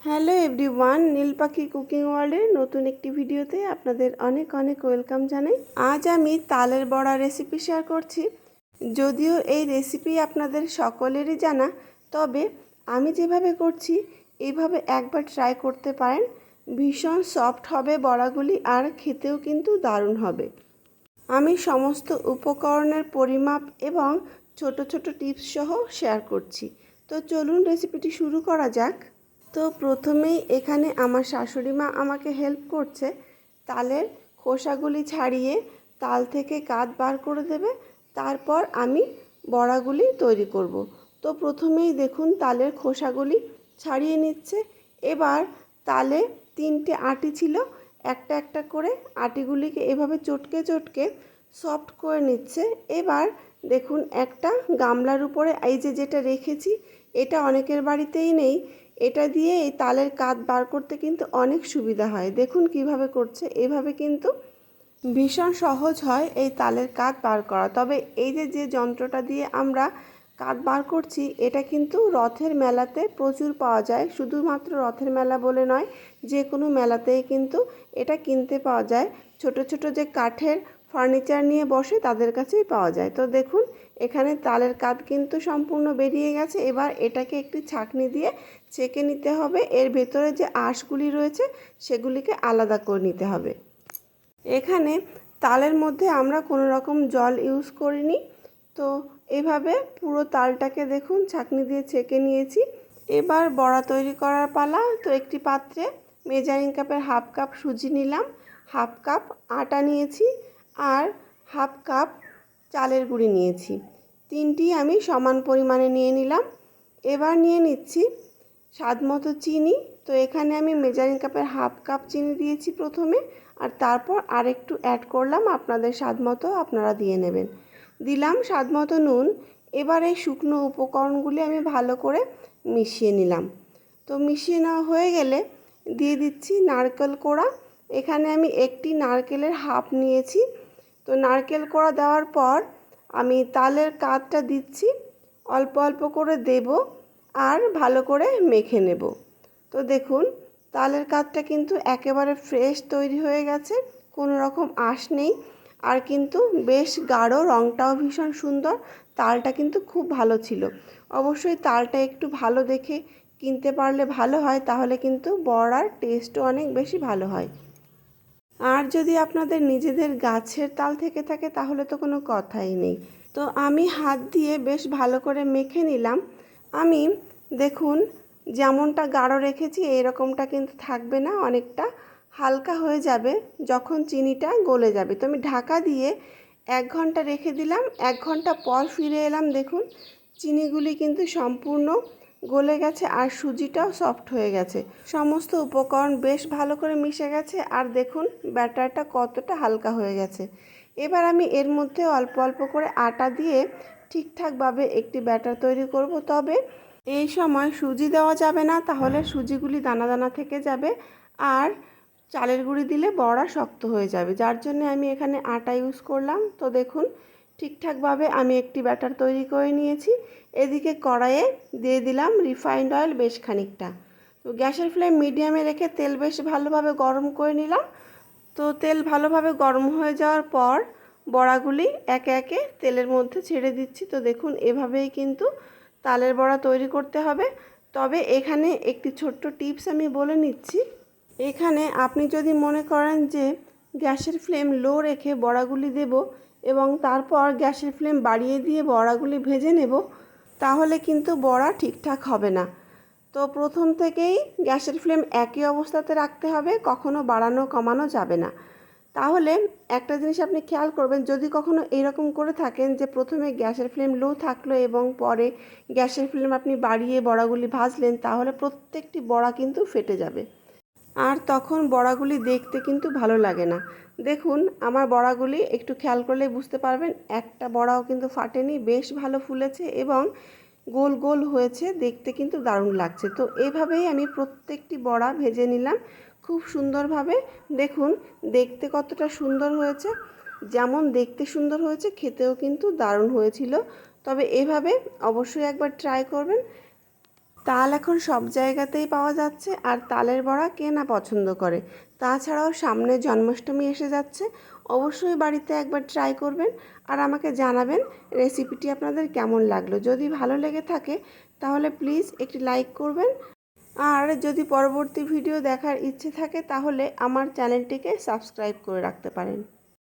Hello everyone, নীলপাখি cooking ওয়ার্ল্ডের নতুন একটি ভিডিওতে আপনাদের অনেক অনেক ওয়েলকাম জানাই। আজ আমি তালের বড়া রেসিপি শেয়ার করছি। যদিও এই রেসিপি আপনাদের সকলেরই জানা, তবে আমি যেভাবে করছি এইভাবে একবার ট্রাই করতে পারেন। ভীষণ সফট হবে বড়াগুলি, আর খেতেও কিন্তু দারুণ হবে। আমি সমস্ত উপকরণের পরিমাপ এবং ছোট ছোট টিপস সহ শেয়ার করছি। তো চলুন রেসিপিটি শুরু করা যাক। তো প্রথমেই এখানে আমার শাশুড়ি মা আমাকে হেল্প করছে। তালের খোসাগুলি ছাড়িয়ে তাল থেকে কাঠ বার করে দেবে, তারপর আমি বড়াগুলি তৈরি করব। তো প্রথমেই দেখুন তালের খোসাগুলি ছাড়িয়ে নিচ্ছে। এবার তালে 3টে আটি ছিল, একটা একটা করে আটিগুলিকে এভাবে চটকে চটকে সফট করে নিচ্ছে। এবার দেখুন একটা গামলার উপরে এই যেটা রেখেছি, এটা অনেকের বাড়িতেই নেই। এটা দিয়ে এই তালের কাঠ বার করতে কিন্তু অনেক সুবিধা হয়। দেখুন কিভাবে করছে, এভাবে কিন্তু ভীষণ সহজ হয় এই তালের কাঠ বার করা। তবে এই যে যন্ত্রটা দিয়ে আমরা কাঠ বার করছি, এটা কিন্তু রথের মেলাতে প্রচুর পাওয়া যায়। শুধুমাত্র রথের মেলা বলে নয়, যে কোনো মেলাতেই কিন্তু এটা কিনতে পাওয়া যায়। ছোট ছোট যে কাঠের ফার্নিচার নিয়ে বসে তাদের কাছেই পাওয়া যায়। তো দেখুন এখানে তালের কাঠ কিন্তু সম্পূর্ণ বেরিয়ে গেছে। এবার এটাকে একটি ছাঁকনি দিয়ে ছেঁকে নিতে হবে। এর ভেতরে যে আঁশগুলি রয়েছে সেগুলিকে আলাদা করে নিতে হবে। এখানে তালের মধ্যে আমরা কোনো রকম জল ইউজ করিনি। তো এভাবে পুরো তালটাকে দেখুন ছাঁকনি দিয়ে ছেঁকে নিয়েছি। এবার বড়া তৈরি করার পালা। তো একটি পাত্রে মেজারিং কাপের হাফ কাপ সুজি নিলাম, হাফ কাপ আটা নিয়েছি, আর হাফ কাপ চালের গুঁড়ি নিয়েছি। তিনটি আমি সমান পরিমাণে নিয়ে নিলাম। এবার নিয়ে নিচ্ছি স্বাদ মতো চিনি। তো এখানে আমি মেজারিং কাপের হাফ কাপ চিনি দিয়েছি প্রথমে, আর তারপর আরেকটু অ্যাড করলাম। আপনাদের স্বাদ মতো আপনারা দিয়ে নেবেন। দিলাম স্বাদ মতো নুন। এবার এই শুকনো উপকরণগুলি আমি ভালো করে মিশিয়ে নিলাম। তো মিশিয়ে নেওয়া হয়ে গেলে দিয়ে দিচ্ছি নারকেল কোড়া। এখানে আমি একটি নারকেলের হাফ নিয়েছি। তো নারকেল কোড়া দেওয়ার পর আমি তালের কাঠটা দিচ্ছি, অল্প অল্প করে দেব আর ভালো করে মেখে নেব। তো দেখুন তালের কাঠটা কিন্তু একেবারে ফ্রেশ তৈরি হয়ে গেছে, কোনো রকম আঁশ নেই, আর কিন্তু বেশ গাঢ়, রঙটাও ভীষণ সুন্দর। তালটা কিন্তু খুব ভালো ছিল। অবশ্যই তালটা একটু ভালো দেখে কিনতে পারলে ভালো হয়, তাহলে কিন্তু বড়ার টেস্টও অনেক বেশি ভালো হয়। আর যদি আপনাদের নিজেদের গাছের তাল থেকে থাকে তাহলে তো কোনো কথাই নেই। তো আমি হাত দিয়ে বেশ ভালো করে মেখে নিলাম। আমি দেখুন যেমনটা গাঢ় রেখেছি এইরকমটা কিন্তু থাকবে না, অনেকটা হালকা হয়ে যাবে যখন চিনিটা গলে যাবে। তো আমি ঢাকা দিয়ে 1 ঘন্টা রেখে দিলাম। 1 ঘন্টা পর ফিরে এলাম। দেখুন চিনিগুলি কিন্তু সম্পূর্ণ গলে গেছে আর সুজিটাও সফট হয়ে গেছে। সমস্ত উপকরণ বেশ ভালো করে মিশে গেছে, আর দেখুন ব্যাটারটা কতটা হালকা হয়ে গেছে। এবার আমি এর মধ্যে অল্প অল্প করে আটা দিয়ে ঠিকঠাকভাবে একটি ব্যাটার তৈরি করব। তবে এই সময় সুজি দেওয়া যাবে না, তাহলে সুজিগুলি দানা দানা থেকে যাবে, আর চালের গুঁড়ি দিলে বড়া শক্ত হয়ে যাবে। যার জন্য আমি এখানে আটা ইউজ করলাম। তো দেখুন ঠিকঠাকভাবে আমি একটি ব্যাটার তৈরি করে নিয়েছি। এদিকে কড়াইয়ে দিয়ে দিলাম রিফাইন্ড অয়েল বেশ খানিকটা। তো গ্যাসের ফ্লেম মিডিয়ামে রেখে তেল বেশ ভালোভাবে গরম করে নিলাম। তো তেল ভালোভাবে গরম হয়ে যাওয়ার পর বড়াগুলি একে একে তেলের মধ্যে ছেড়ে দিচ্ছি। তো দেখুন এভাবেই কিন্তু তালের বড়া তৈরি করতে হবে। তবে এখানে একটি ছোট্ট টিপস আমি বলে নিচ্ছি। এখানে আপনি যদি মনে করেন যে গ্যাসের ফ্লেম লো রেখে বড়াগুলি দেব এবং তারপর গ্যাসের ফ্লেম বাড়িয়ে দিয়ে বড়াগুলি ভেজে নেব, তাহলে কিন্তু বড়া ঠিকঠাক হবে না। তো প্রথম থেকেই গ্যাসের ফ্লেম একই অবস্থাতে রাখতে হবে, কখনো বাড়ানো কমানো যাবে না। তাহলে একটা জিনিস আপনি খেয়াল করবেন, যদি কখনো এরকম করে থাকেন যে প্রথমে গ্যাসের ফ্লেম লো থাকলো এবং পরে গ্যাসের ফ্লেম আপনি বাড়িয়ে বড়াগুলি ভাজলেন, তাহলে প্রত্যেকটি বড়া কিন্তু ফেটে যাবে, আর তখন বড়াগুলি দেখতে কিন্তু ভালো লাগে না। দেখুন আমার বড়াগুলি একটু খেয়াল করলেই বুঝতে পারবেন, একটা বড়াও কিন্তু ফাটেনি, বেশ ভালো ফুলেছে এবং গোল গোল হয়েছে, দেখতে কিন্তু দারুণ লাগছে। তো এইভাবেই আমি প্রত্যেকটি বড়া ভেজে নিলাম খুব সুন্দরভাবে। দেখুন দেখতে কতটা সুন্দর হয়েছে, যেমন দেখতে সুন্দর হয়েছে খেতেও কিন্তু দারুণ হয়েছিল। তবে এভাবে অবশ্যই একবার ট্রাই করবেন। তাল এখন সব জায়গাতেই পাওয়া যাচ্ছে, আর তালের বড়া কে না পছন্দ করে। তাছাড়াও সামনে জন্মাষ্টমী এসে যাচ্ছে, অবশ্যই বাড়িতে একবার ট্রাই করবেন আর আমাকে জানাবেন রেসিপিটি আপনাদের কেমন লাগলো। যদি ভালো লেগে থাকে তাহলে প্লিজ একটি লাইক করবেন, আর যদি পরবর্তী ভিডিও দেখার ইচ্ছে থাকে তাহলে আমার চ্যানেলটিকে সাবস্ক্রাইব করে রাখতে পারেন।